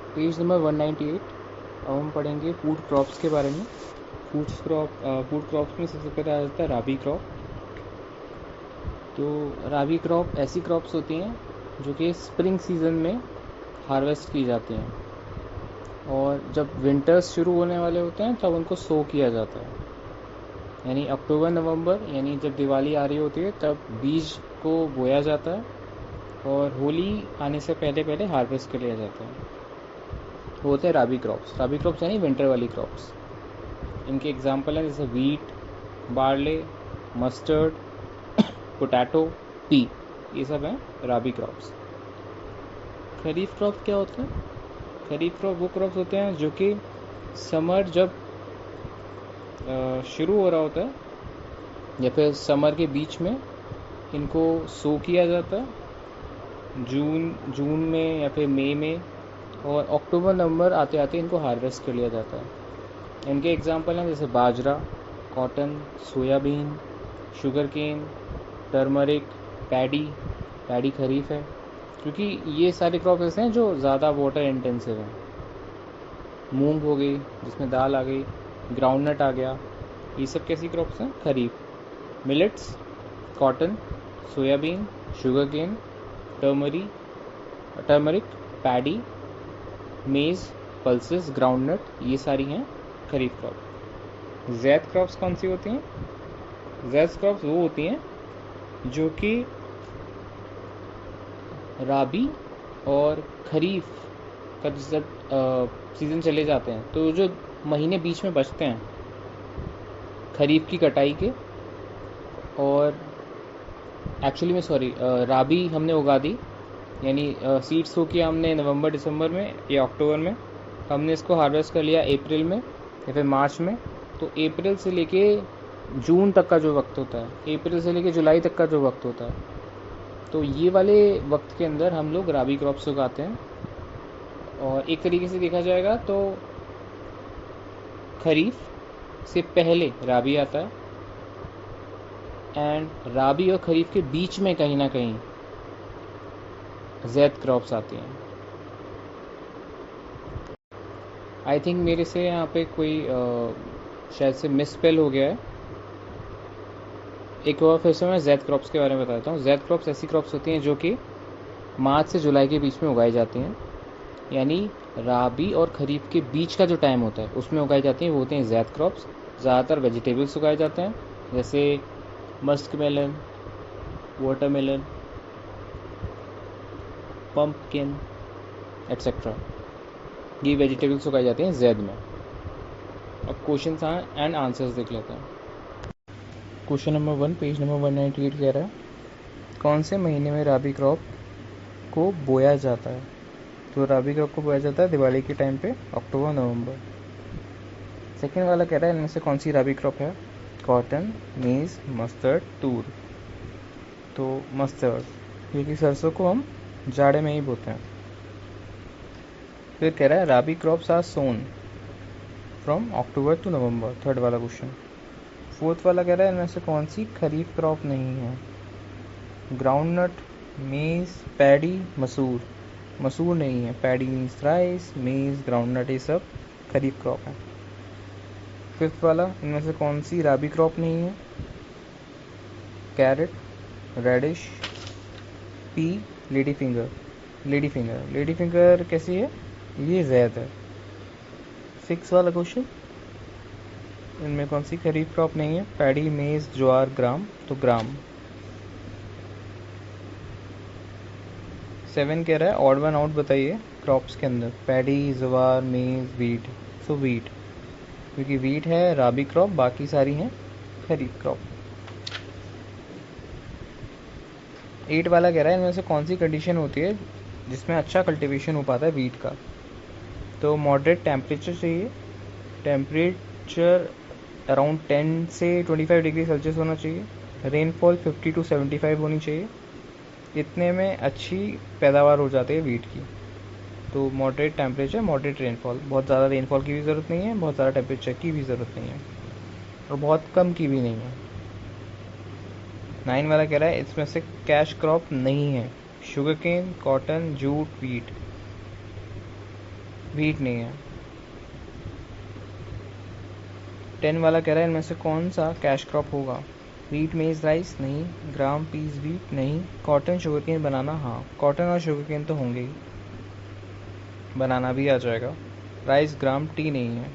Page number 198। अब हम पढ़ेंगे फूड क्रॉप्स के बारे में। फूड क्रॉप्स में सबसे पहले आ जाता है राबी क्रॉप। तो राबी क्रॉप ऐसी क्रॉप्स होती हैं जो कि स्प्रिंग सीज़न में हार्वेस्ट की जाती हैं, और जब विंटर्स शुरू होने वाले होते हैं तब उनको सो किया जाता है। यानी अक्टूबर नवंबर, यानी जब दिवाली आ रही होती है तब बीज को बोया जाता है, और होली आने से पहले पहले हार्वेस्ट कर लिया जाता है। वो होते हैं राबी क्रॉप्स। राबी क्रॉप्स यानी विंटर वाली क्रॉप्स। इनके एग्जांपल हैं जैसे wheat, barley, mustard, potato, P. ये सब हैं राबी क्रॉप्स। खरीफ क्रॉप क्या होते हैं? खरीफ क्रॉप वो क्रॉप्स होते हैं जो कि समर जब शुरू हो रहा होता है या फिर समर के बीच में इनको सो किया जाता है, जून में या फिर मई में, और अक्टूबर नवंबर आते आते इनको हार्वेस्ट कर लिया जाता है। इनके एग्जांपल हैं जैसे bajra, cotton, soybean, sugar cane, turmeric, paddy. Paddy kharif है, क्योंकि ये सारे क्रॉप्स ऐसे हैं जो ज़्यादा वाटर इंटेंसिव हैं। मूंग हो गई जिसमें दाल आ गई, ग्राउंडनट आ गया, ये सब कैसी क्रॉप्स हैं? Kharif. Millets, cotton, soybean, sugar cane, turmeric, paddy, maize, pulses, groundnut, ये सारी हैं खरीफ क्रॉप। ज़ैद क्रॉप्स कौन सी होती हैं? ज़ैद क्रॉप्स वो होती हैं जो कि राबी और खरीफ का जब सीज़न चले जाते हैं तो जो महीने बीच में बचते हैं खरीफ की कटाई के, और एक्चुअली में सॉरी, राबी हमने उगा दी, यानी सीड्स हो किया हमने नवंबर दिसंबर में या अक्टूबर में, हमने इसको हार्वेस्ट कर लिया अप्रैल में या फिर मार्च में। तो अप्रैल से लेके जून तक का जो वक्त होता है, अप्रैल से लेके जुलाई तक का जो वक्त होता है, तो ये वाले वक्त के अंदर हम लोग राबी क्रॉप्स उगाते हैं। और एक तरीके से देखा जाएगा तो खरीफ से पहले राबी आता है, एंड राबी और खरीफ के बीच में कहीं ना कहीं ज़ैद क्रॉप्स आती हैं। आई थिंक मेरे से यहाँ पे कोई शायद से मिस स्पेल हो गया है। एक बार फिर से मैं ज़ैद क्रॉप्स के बारे में बताता हूँ। ज़ैद क्रॉप्स ऐसी क्रॉप्स होती हैं जो कि मार्च से जुलाई के बीच में उगाई जाती हैं, यानी राबी और खरीफ के बीच का जो टाइम होता है उसमें उगाई जाती हैं, वो होते हैं ज़ैद क्रॉप्स। ज़्यादातर वेजिटेबल्स उगाए जाते हैं जैसे musk melon, watermelon, pumpkin etcetera. ये वेजिटेबल्स उगाई जाती हैं ज़ैद में। अब क्वेश्चन एंड आंसर्स देख लेते हैं। क्वेश्चन नंबर 1 पेज नंबर 198 कह रहा है कौन से महीने में राबी क्रॉप को बोया जाता है? तो राबी क्रॉप को बोया जाता है दिवाली के टाइम पे, अक्टूबर नवंबर। सेकेंड वाला कह रहा है इनमें से कौन सी राबी क्रॉप है? कॉटन, मेज़, मस्टर्ड, तूर। तो मस्टर्ड, क्योंकि सरसों को हम जाड़े में ही बोते हैं। फिर कह रहा है rabi crops are sown from October to November, third वाला क्वेश्चन। फोर्थ वाला कह रहा है इनमें से कौन सी खरीफ क्रॉप नहीं है? ग्राउंडनट, मेज़, पैडी, मसूर। मसूर नहीं है। पैडी मीन्स राइस, मेज़, ग्राउंडनट, ये सब खरीफ क्रॉप है। फिफ्थ वाला इनमें से कौन सी राबी क्रॉप नहीं है? Carrot, radish, pea, lady finger. Lady finger कैसी है? ये ज़ैद है। सिक्स वाला क्वेश्चन, इनमें कौन सी खरीफ क्रॉप नहीं है? पैडी, मेज़, ज्वार, ग्राम। तो ग्राम। 7 कह रहा है ऑड वन आउट बताइए क्रॉप्स के अंदर। पैडी, ज्वार, मेज़, वीट। सो वीट, क्योंकि वीट है राबी क्रॉप, बाकी सारी हैं खरीफ क्रॉप। 8 वाला कह रहा है इनमें से कौन सी कंडीशन होती है जिसमें अच्छा कल्टीवेशन हो पाता है वीट का? तो मॉडरेट टेम्परेचर चाहिए, टेम्परेचर अराउंड 10 से 25 डिग्री सेल्सियस होना चाहिए, रेनफॉल 50 टू 75 होनी चाहिए। इतने में अच्छी पैदावार हो जाती है वीट की। तो मॉडरेट टेम्परेचर, मॉडरेट रेनफॉल, बहुत ज़्यादा रेनफॉल की भी ज़रूरत नहीं है, बहुत ज़्यादा टेम्परेचर की भी ज़रूरत नहीं है, और बहुत कम की भी नहीं है। 9 वाला कह रहा है इसमें से कैश क्रॉप नहीं है। Sugarcane, cotton, jute, wheat. Wheat नहीं है। 10 वाला कह रहा है इनमें से कौन सा कैश क्रॉप होगा? वीट मेज राइस नहीं, ग्राम पीस वीट नहीं, कॉटन शुगरकेन बनाना हाँ, कॉटन और शुगरकेन तो होंगे ही, बनाना भी आ जाएगा। राइस ग्राम टी नहीं है।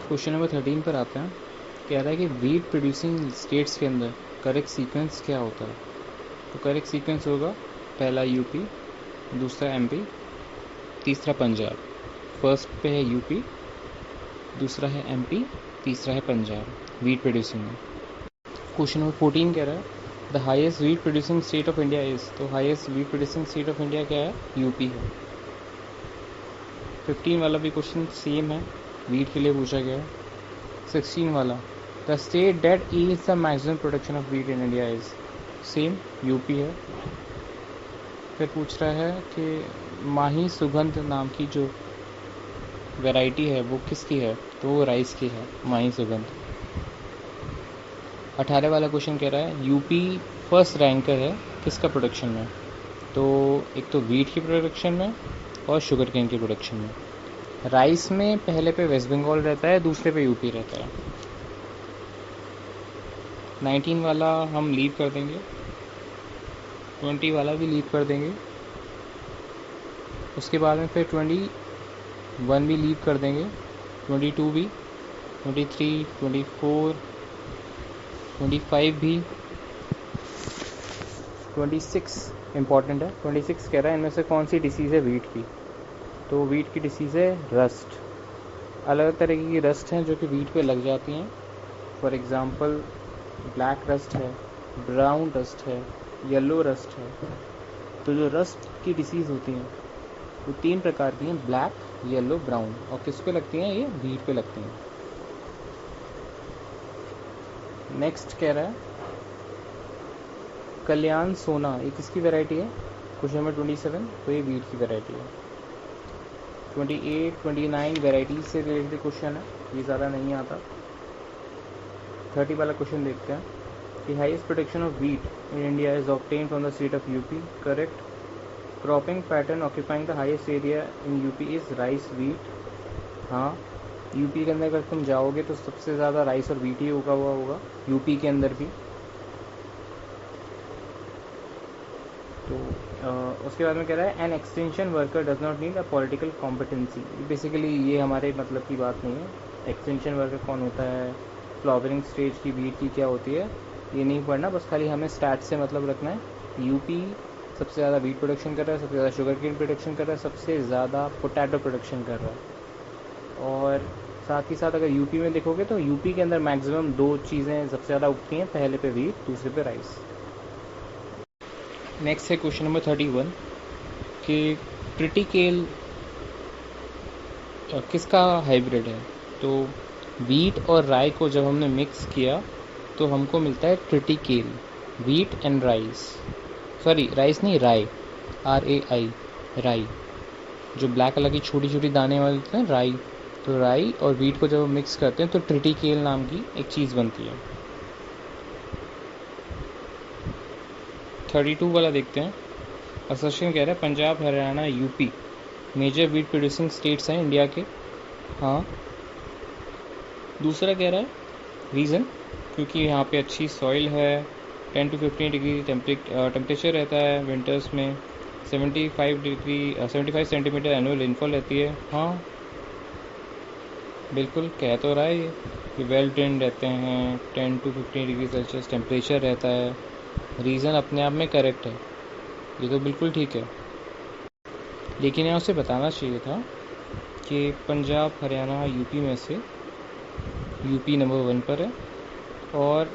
क्वेश्चन नंबर 13 पर आते हैं। कह रहा है कि वीट प्रोड्यूसिंग स्टेट्स के अंदर करेक्ट सीक्वेंस क्या होता है? तो करेक्ट सीक्वेंस होगा पहला यूपी, दूसरा एमपी, तीसरा पंजाब। फर्स्ट पे है यूपी, दूसरा है एमपी, तीसरा है पंजाब वीट प्रोड्यूसिंग में। क्वेश्चन नंबर 14 कह रहा है the highest wheat producing state of India is. तो highest wheat producing state of India क्या है? यूपी है। 15 वाला भी क्वेश्चन सेम है, वीट के लिए पूछा गया है। 16 वाला the state that yields the maximum production of wheat in India is. Same UP है। फिर पूछ रहा है कि माही सुगंध नाम की जो वैरायटी है वो किसकी है? तो वो राइस की है, माही सुगंध। 18 वाला क्वेश्चन कह रहा है यूपी फर्स्ट रैंकर है किसका प्रोडक्शन में? तो एक तो वीट की प्रोडक्शन में और शुगर केन की प्रोडक्शन में। राइस में पहले पे वेस्ट बंगाल रहता है, दूसरे पे यूपी रहता है। 19 वाला हम लीव कर देंगे, 20 वाला भी लीव कर देंगे, उसके बाद में फिर 21 भी लीव कर देंगे, 22 भी, 23, 24, 25 भी, 26 इम्पॉर्टेंट है। 26 कह रहा है इनमें से कौन सी डिसीज़ है वीट की? तो वीट की डिसीज़ है रस्ट। अलग अलग तरीके की रस्ट हैं जो कि वीट पे लग जाती हैं। फॉर एग्ज़ाम्पल ब्लैक रस्ट है, ब्राउन रस्ट है, येलो रस्ट है। तो जो रस्ट की डिसीज़ होती हैं वो 3 प्रकार की हैं, ब्लैक, येलो, ब्राउन। और किस पे लगती हैं? ये वीट पे लगती हैं। नेक्स्ट कह रहा है कल्याण सोना, ये किसकी वैरायटी है? क्वेश्चन नंबर 27, तो ये वीट की वैरायटी है। 28, 29 वैराइटीज से रिलेटेड क्वेश्चन है, ये ज़्यादा नहीं आता। 30 वाला क्वेश्चन देखते हैं कि highest production of wheat in India is obtain from the state of UP. Correct. Cropping pattern occupying the highest area in UP is rice wheat. हाँ, यूपी के अंदर अगर तुम जाओगे तो सबसे ज़्यादा राइस और वीट ही उगा हुआ होगा यूपी के अंदर भी। तो उसके बाद में कह रहा है an extension worker does not need a political competency. Basically ये हमारे मतलब की बात नहीं है। एक्सटेंशन वर्कर कौन होता है, फ्लावरिंग स्टेज की वीट की क्या होती है, ये नहीं पढ़ना, बस खाली हमें स्टैट से मतलब रखना है। यूपी सबसे ज़्यादा वीट प्रोडक्शन कर रहा है, सबसे ज़्यादा शुगर केन प्रोडक्शन कर रहा है, सबसे ज़्यादा पोटैटो प्रोडक्शन कर रहा है। और साथ ही साथ अगर यूपी में देखोगे तो यूपी के अंदर मैक्सिमम 2 चीज़ें सबसे ज़्यादा उगती हैं, पहले पे वीट, दूसरे पे राइस। नेक्स्ट है क्वेश्चन नंबर 31 कि क्रिटिकेल किसका हाइब्रिड है? तो वीट और राई को जब हमने मिक्स किया तो हमको मिलता है critical, wheat and rice. Sorry, rice नहीं, राई, RAI, राई। जो ब्लैक कलर की छोटी छोटी दाने वाले होते हैं, राई। तो राई और वीट को जब हम मिक्स करते हैं तो क्रिटिकेल नाम की एक चीज़ बनती है। 32 वाला देखते हैं। असर्शन कह रहा है Punjab, Haryana, UP major wheat producing states हैं इंडिया के। हाँ। दूसरा कह रहा है रीज़न क्योंकि यहाँ पे अच्छी सॉइल है, 10 to 15 डिग्री टेम्परेचर रहता है विंटर्स में, 75 सेंटीमीटर एनुअल रेनफॉल रहती है। हाँ, बिल्कुल कह तो रहा है ये कि वेल ड्रेन रहते हैं, 10 to 15 डिग्री सेल्सियस टेम्परेचर रहता है। रीज़न अपने आप में करेक्ट है, ये तो बिल्कुल ठीक है। लेकिन यहाँ उसे बताना चाहिए था कि पंजाब, हरियाणा, यूपी में से यूपी नंबर 1 पर है। और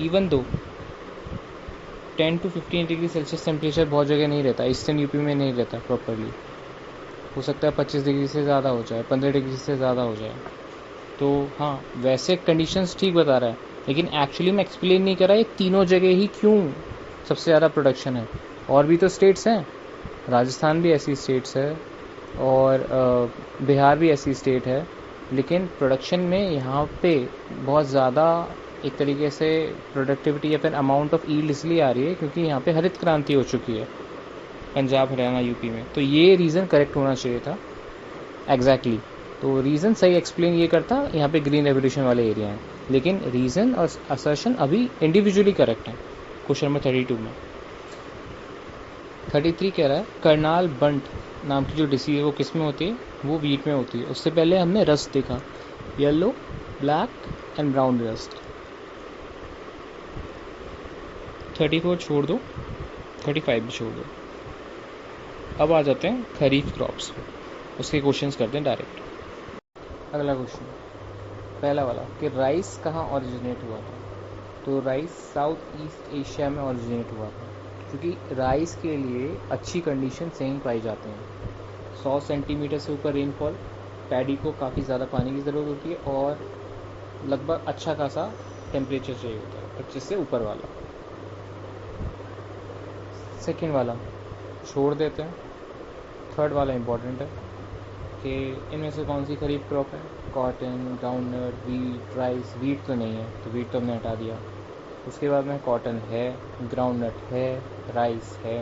even though 10 to 15 degree Celsius temperature बहुत जगह नहीं रहता, ईस्टर्न यूपी में नहीं रहता प्रॉपरली। हो सकता है 25 डिग्री से ज़्यादा हो जाए, 15 डिग्री से ज़्यादा हो जाए। तो हाँ, वैसे कंडीशंस ठीक बता रहा है, लेकिन एक्चुअली में एक्सप्लेन नहीं कर रहा है तीनों जगह ही क्यों सबसे ज़्यादा प्रोडक्शन है। और भी तो स्टेट्स हैं, राजस्थान भी ऐसी स्टेट्स है और बिहार भी ऐसी स्टेट है, लेकिन प्रोडक्शन में यहाँ पे बहुत ज़्यादा एक तरीके से प्रोडक्टिविटी या फिर अमाउंट ऑफ ईल्ड इसलिए आ रही है क्योंकि यहाँ पे हरित क्रांति हो चुकी है पंजाब हरियाणा यूपी में। तो ये रीज़न करेक्ट होना चाहिए था एग्जैक्टली तो रीज़न सही एक्सप्लेन ये करता यहाँ पे ग्रीन रेवोल्यूशन वाले एरिया हैं, लेकिन रीज़न और असर्शन अभी इंडिविजुअली करेक्ट है। क्वेश्चन नंबर 32 में 33 कह रहा है करनाल बंट नाम की जो डिसीज है वो किस में होती है, वो वीट में होती है। उससे पहले हमने रस्ट देखा, yellow black and brown rust. 34 छोड़ दो, 35 भी छोड़ दो। अब आ जाते हैं खरीफ क्रॉप्स पे, उसके क्वेश्चंस करते हैं डायरेक्ट। अगला क्वेश्चन पहला वाला कि राइस कहाँ ओरिजिनेट हुआ था। तो राइस साउथ ईस्ट एशिया में ओरिजिनेट हुआ था, क्योंकि राइस के लिए अच्छी कंडीशन सही पाई जाते हैं। 100 सेंटीमीटर से ऊपर रेनफॉल, पैडी को काफ़ी ज़्यादा पानी की ज़रूरत होती है और लगभग अच्छा खासा टेम्परेचर चाहिए होता है 25 से ऊपर वाला। सेकेंड वाला छोड़ देते हैं, थर्ड वाला इम्पॉर्टेंट है कि इनमें से कौन सी खरीफ क्रॉप है। Cotton, groundnut, wheat, rice. Wheat तो नहीं है तो वीट तो हमने हटा दिया। उसके बाद में कॉटन है, ग्राउंडनट है, राइस है।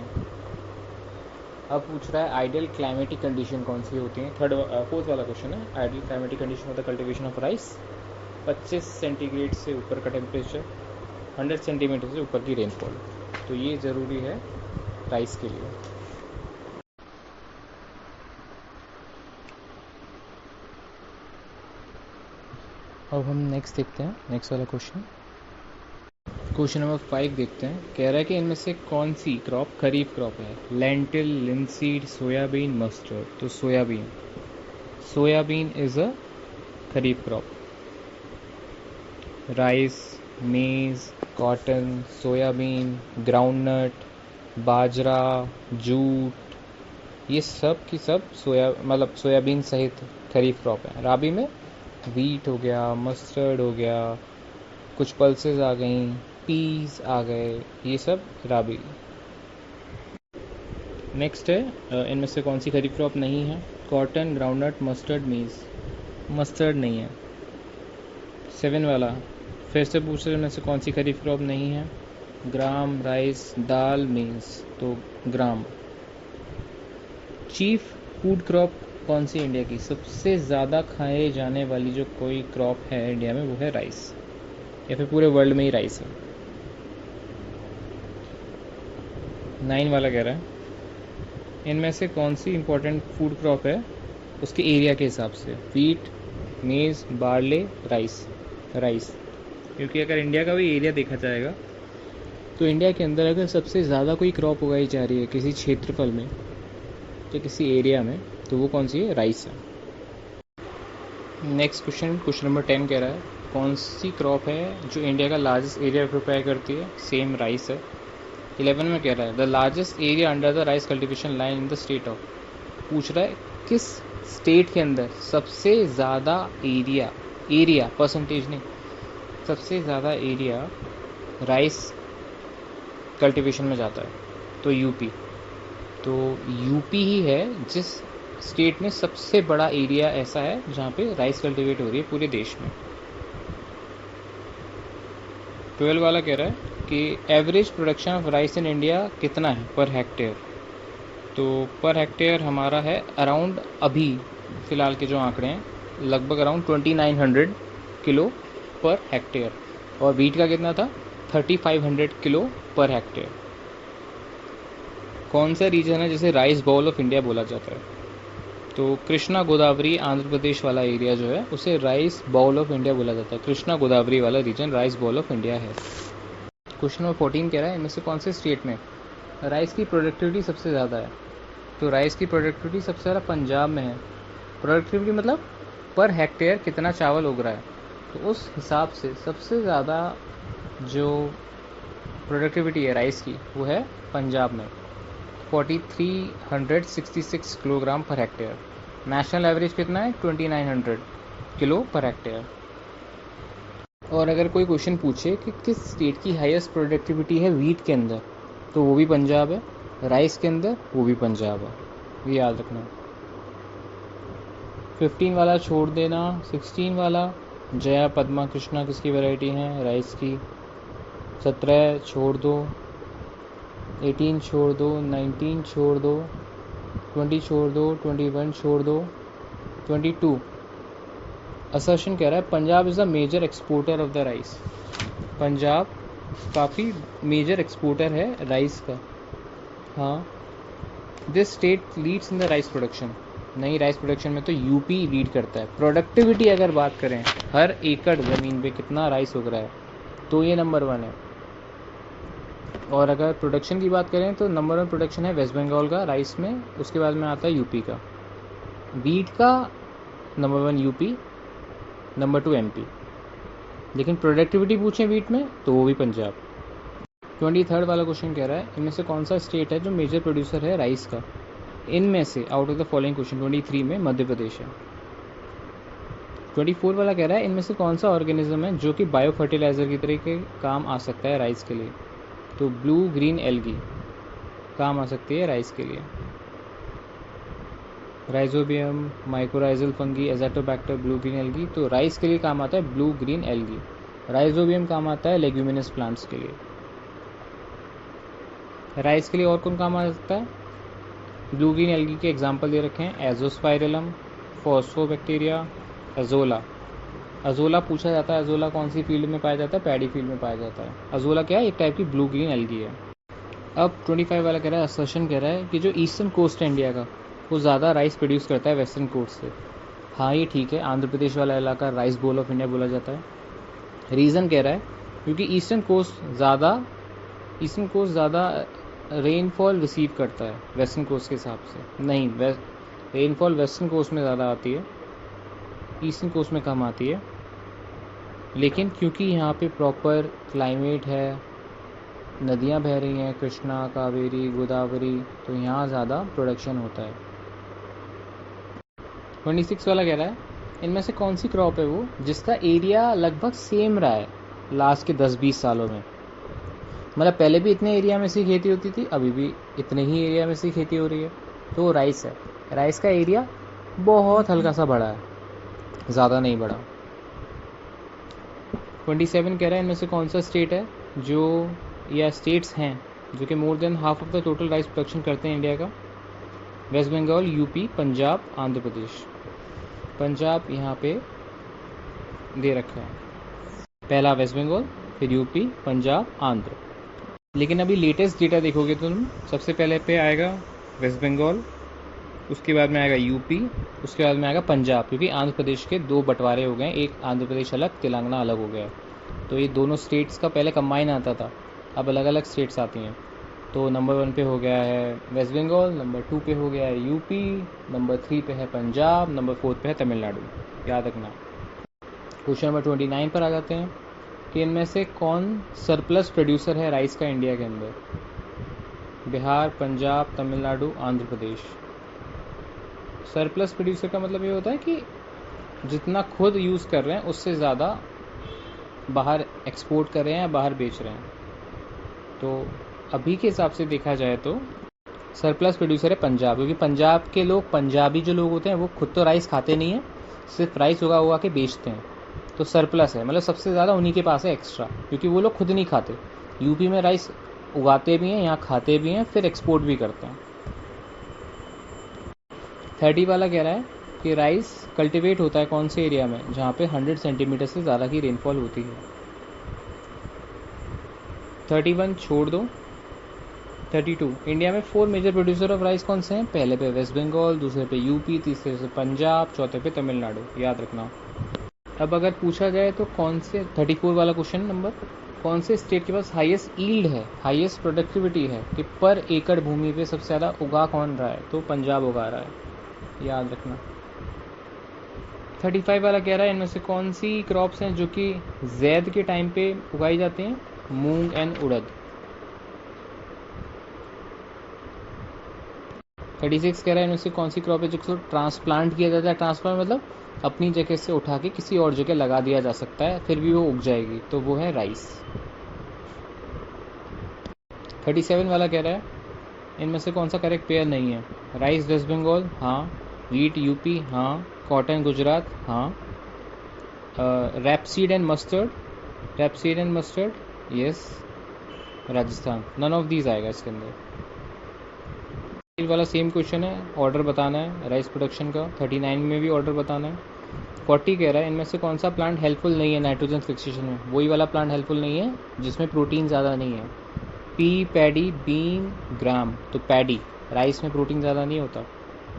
अब पूछ रहा है आइडियल क्लाइमेटिक कंडीशन कौन सी होती हैं। फोर्थ वाला क्वेश्चन है आइडियल क्लाइमेटिक कंडीशन होता है कल्टिवेशन ऑफ राइस। 25 सेंटीग्रेड से ऊपर का टेम्परेचर, 100 सेंटीमीटर से ऊपर की रेनफॉल। तो ये ज़रूरी है राइस के लिए। अब हम नेक्स्ट देखते हैं, नेक्स्ट वाला क्वेश्चन। क्वेश्चन नंबर 5 देखते हैं। कह रहा है कि इनमें से कौन सी क्रॉप खरीफ क्रॉप है। Lentil, linseed, soybean, mustard. तो soybean is a kharif crop. Rice, maize, cotton, soybean, groundnut, bajra, jute, ये सब की सब सोयाबीन सहित खरीफ क्रॉप है। राबी में वीट हो गया, मस्टर्ड हो गया, कुछ पल्सेस आ गई, पीस आ गए, ये सब राबी। नेक्स्ट है इनमें से कौन सी खरीफ क्रॉप नहीं है। कॉटन, ग्राउंडनट, मस्टर्ड, मेज। मस्टर्ड नहीं है। 7 वाला फिर से पूछ रहे इनमें से कौन सी खरीफ क्रॉप नहीं है। ग्राम, राइस, दाल, मेज। तो ग्राम। चीफ फूड क्रॉप कौन सी इंडिया की सबसे ज़्यादा खाए जाने वाली जो कोई क्रॉप है इंडिया में, वो है राइस, या फिर पूरे वर्ल्ड में ही राइस है। 9 वाला कह रहा है इनमें से कौन सी इंपॉर्टेंट फूड क्रॉप है उसके एरिया के हिसाब से। वीट, मेज, बार्ले, राइस। क्योंकि अगर इंडिया का भी एरिया देखा जाएगा तो इंडिया के अंदर अगर सबसे ज़्यादा कोई क्रॉप उगाई जा रही है किसी क्षेत्रफल में या किसी एरिया में, तो वो कौन सी है, राइस है। नेक्स्ट क्वेश्चन नंबर 10 कह रहा है कौन सी क्रॉप है जो इंडिया का लार्जेस्ट एरिया प्रिपेयर करती है। सेम राइस है। 11 में कह रहा है the largest area under the rice cultivation line in the state of. पूछ रहा है किस स्टेट के अंदर सबसे ज़्यादा एरिया परसेंटेज नहीं, सबसे ज़्यादा एरिया राइस कल्टिवेशन में जाता है। तो यूपी ही है जिस स्टेट में सबसे बड़ा एरिया ऐसा है जहाँ पे राइस कल्टिवेट हो रही है पूरे देश में। 12 वाला कह रहा है कि average production of rice in India कितना है पर हेक्टेयर। तो पर हेक्टेयर हमारा है अराउंड, अभी फ़िलहाल के जो आंकड़े हैं, लगभग अराउंड 2900 किलो पर हेक्टेयर। और वीट का कितना था, 3500 किलो पर हेक्टेयर। कौन सा रीजन है जिसे राइस बाउल ऑफ इंडिया बोला जाता है। तो कृष्णा गोदावरी आंध्र प्रदेश वाला एरिया जो है उसे राइस बाउल ऑफ इंडिया बोला जाता है। कृष्णा गोदावरी वाला region rice bowl of India है। क्वेश्चन नंबर 14 कह रहा है इनमें से कौन से स्टेट में राइस की प्रोडक्टिविटी सबसे ज़्यादा है। तो राइस की प्रोडक्टिविटी सबसे ज़्यादा पंजाब में है। प्रोडक्टिविटी मतलब पर हेक्टेयर कितना चावल उग रहा है, तो उस हिसाब से सबसे ज़्यादा जो प्रोडक्टिविटी है राइस की वो है पंजाब में, 4366 kilogram per hectare. National average कितना है, 2900 किलो पर हेक्टेयर। और अगर कोई क्वेश्चन पूछे कि किस स्टेट की हाईएस्ट प्रोडक्टिविटी है वीट के अंदर, तो वो भी पंजाब है। राइस के अंदर वो भी पंजाब है, ये याद रखना। 15 वाला छोड़ देना। 16 वाला जया पद्मा कृष्णा किसकी वैरायटी है? राइस की। 17 छोड़ दो, 18 छोड़ दो, 19 छोड़ दो, 20 छोड़ दो, 21 छोड़ दो, 22। असर्शन कह रहा है Punjab is a major exporter of the rice. Punjab काफ़ी मेजर एक्सपोर्टर है राइस का। हाँ। This state leads in the rice production. नहीं, राइस प्रोडक्शन में तो यूपी लीड करता है। प्रोडक्टिविटी अगर बात करें, हर एकड़ ज़मीन पे कितना राइस उग रहा है, तो ये नंबर 1 है। और अगर प्रोडक्शन की बात करें तो नंबर 1 प्रोडक्शन है वेस्ट बंगाल का राइस में, उसके बाद में आता है यूपी का। वीट का नंबर 1 यूपी, नंबर 2 एमपी। लेकिन प्रोडक्टिविटी पूछें वीट में तो वो भी पंजाब। 23rd वाला क्वेश्चन कह रहा है इनमें से कौन सा स्टेट है जो मेजर प्रोड्यूसर है राइस का? इनमें से out of the following question 23 में मध्य प्रदेश है। 24 वाला कह रहा है इनमें से कौन सा ऑर्गेनिज्म है जो कि बायो फर्टिलाइजर की तरह के काम आ सकता है राइस के लिए? तो ब्लू ग्रीन एल्गी काम आ सकती है राइस के लिए। Rhizobium, mycorrhizal fungi, Azotobacter, blue green algae. तो राइस के लिए काम आता है ब्लू ग्रीन एल्गी। राइजोबियम काम आता है लेग्यूमिनस प्लांट्स के लिए। राइस के लिए और कौन काम आ सकता है? ब्लू ग्रीन एल्गी के एग्जाम्पल दे रखे हैं एजोस्पाइरलम, फॉस्फोबैक्टीरिया, अजोला। अजोला पूछा जाता है, अजोला कौन सी फील्ड में पाया जाता है? पैडी फील्ड में पाया जाता है। अजोला क्या है? एक टाइप की ब्लू ग्रीन एल्गी है। अब 25 वाला कह रहा है, असर्शन कह रहा है कि जो ईस्टर्न कोस्ट है इंडिया का, वो ज़्यादा राइस प्रोड्यूस करता है वेस्टर्न कोस्ट से। हाँ, ये ठीक है। आंध्र प्रदेश वाला इलाका राइस बोल ऑफ इंडिया बोला जाता है। रीज़न कह रहा है क्योंकि ईस्टर्न कोस्ट ज़्यादा रेनफॉल रिसीव करता है वेस्टर्न कोस्ट के हिसाब से। नहीं, रेनफॉल वेस्टर्न कोस्ट में ज़्यादा आती है, ईस्टर्न कोस्ट में कम आती है। लेकिन क्योंकि यहाँ पे प्रॉपर क्लाइमेट है, नदियाँ बह रही हैं, कृष्णा, कावेरी, गोदावरी, तो यहाँ ज़्यादा प्रोडक्शन होता है। 26 वाला कह रहा है इनमें से कौन सी क्रॉप है वो जिसका एरिया लगभग सेम रहा है लास्ट के 10-20 सालों में? मतलब पहले भी इतने एरिया में से खेती होती थी, अभी भी इतने ही एरिया में से खेती हो रही है। तो राइस है। राइस का एरिया बहुत हल्का सा बढ़ा है, ज़्यादा नहीं बढ़ा। 27 कह रहा है इनमें से कौन सा स्टेट है जो, या स्टेट्स हैं जो कि more than half of the total rice production करते हैं इंडिया का? Waste Bengal, UP, Punjab, Andhra Pradesh. पंजाब यहाँ पे दे रखा है, पहला वेस्ट बंगाल, फिर यूपी, पंजाब, आंध्र। लेकिन अभी लेटेस्ट डेटा देखोगे तो तुम, सबसे पहले पे आएगा वेस्ट बंगाल, उसके बाद में आएगा यूपी, उसके बाद में आएगा पंजाब, क्योंकि आंध्र प्रदेश के 2 बंटवारे हो गए, एक आंध्र प्रदेश अलग, तेलंगाना अलग हो गया। तो ये दोनों स्टेट्स का पहले कंबाइन आता था, अब अलग अलग स्टेट्स आती हैं। तो नंबर 1 पे हो गया है वेस्ट बंगाल, नंबर 2 पे हो गया है यूपी, नंबर 3 पे है पंजाब, नंबर 4 पे है तमिलनाडु। याद रखना। क्वेश्चन नंबर 29 पर आ जाते हैं कि इनमें से कौन सरप्लस प्रोड्यूसर है राइस का इंडिया के अंदर? बिहार, पंजाब, तमिलनाडु, आंध्र प्रदेश। सरप्लस प्रोड्यूसर का मतलब ये होता है कि जितना खुद यूज़ कर रहे हैं उससे ज़्यादा बाहर एक्सपोर्ट कर रहे हैं या बाहर बेच रहे हैं। तो अभी के हिसाब से देखा जाए तो सरप्लस प्रोड्यूसर है पंजाब, क्योंकि पंजाब के लोग, पंजाबी जो लोग होते हैं, वो खुद तो राइस खाते नहीं हैं, सिर्फ राइस उगा के बेचते हैं। तो सरप्लस है, मतलब सबसे ज़्यादा उन्हीं के पास है एक्स्ट्रा, क्योंकि वो लोग खुद नहीं खाते। यूपी में राइस उगाते भी हैं, यहाँ खाते भी हैं, फिर एक्सपोर्ट भी करते हैं। 30 वाला कह रहा है कि राइस कल्टीवेट होता है कौन से एरिया में जहाँ पे 100 सेंटीमीटर से ज़्यादा की रेनफॉल होती है? 31 छोड़ दो। 32 इंडिया में 4 मेजर प्रोड्यूसर ऑफ राइस कौन से हैं? पहले पे वेस्ट बंगाल, दूसरे पे यूपी, तीसरे पे पंजाब, चौथे पे तमिलनाडु। याद रखना। अब अगर पूछा जाए तो कौन से, 34 वाला क्वेश्चन नंबर, कौन से स्टेट के पास हाईएस्ट ईल्ड है, हाईएस्ट प्रोडक्टिविटी है, कि पर एकड़ भूमि पे सबसे ज़्यादा उगा कौन रहा है? तो पंजाब उगा रहा है। याद रखना। 35 वाला कह रहा है इनमें से कौन सी क्रॉप्स हैं जो कि जैद के टाइम पे उगाई जाती हैं? मूंग एंड उड़द। 36 कह रहा है इनमें से कौन सी क्रॉप है जिसको ट्रांसप्लांट किया जाता है? ट्रांसप्लांट मतलब अपनी जगह से उठा के किसी और जगह लगा दिया जा सकता है, फिर भी वो उग जाएगी, तो वो है राइस। 37 वाला कह रहा है इनमें से कौन सा करेक्ट पेयर नहीं है? राइस वेस्ट बंगाल, हाँ। वीट यूपी, हाँ। कॉटन गुजरात, हाँ। Rapeseed and mustard, yes Rajasthan. None of these आएगा इसके अंदर। ये वाला सेम क्वेश्चन है, ऑर्डर बताना है राइस प्रोडक्शन का। 39 में भी ऑर्डर बताना है। 40 कह रहा है इनमें से कौन सा प्लांट हेल्पफुल नहीं है नाइट्रोजन फिक्सेशन में। वही वाला प्लांट हेल्पफुल नहीं है जिसमें प्रोटीन ज़्यादा नहीं है। पी, पैडी, बीन, ग्राम। तो पैडी, राइस में प्रोटीन ज़्यादा नहीं होता,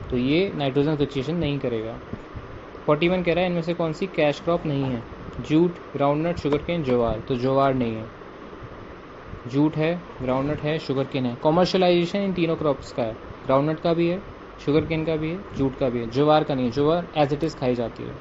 तो ये नाइट्रोजन फिक्सेशन नहीं करेगा। 41 कह रहा है इनमें से कौन सी कैश क्रॉप नहीं है। जूट, ग्राउंडनट, शुगर केन, ज्वार। तो ज्वार नहीं है। जूट है, ग्राउंडनट है, शुगर केन है। कॉमर्शलाइजेशन इन तीनों क्रॉप्स का है, ग्राउंडनट का भी है, शुगर केन का भी है, जूट का भी है। ज्वार का नहीं है, ज्वार एज इट इज़ खाई जाती है।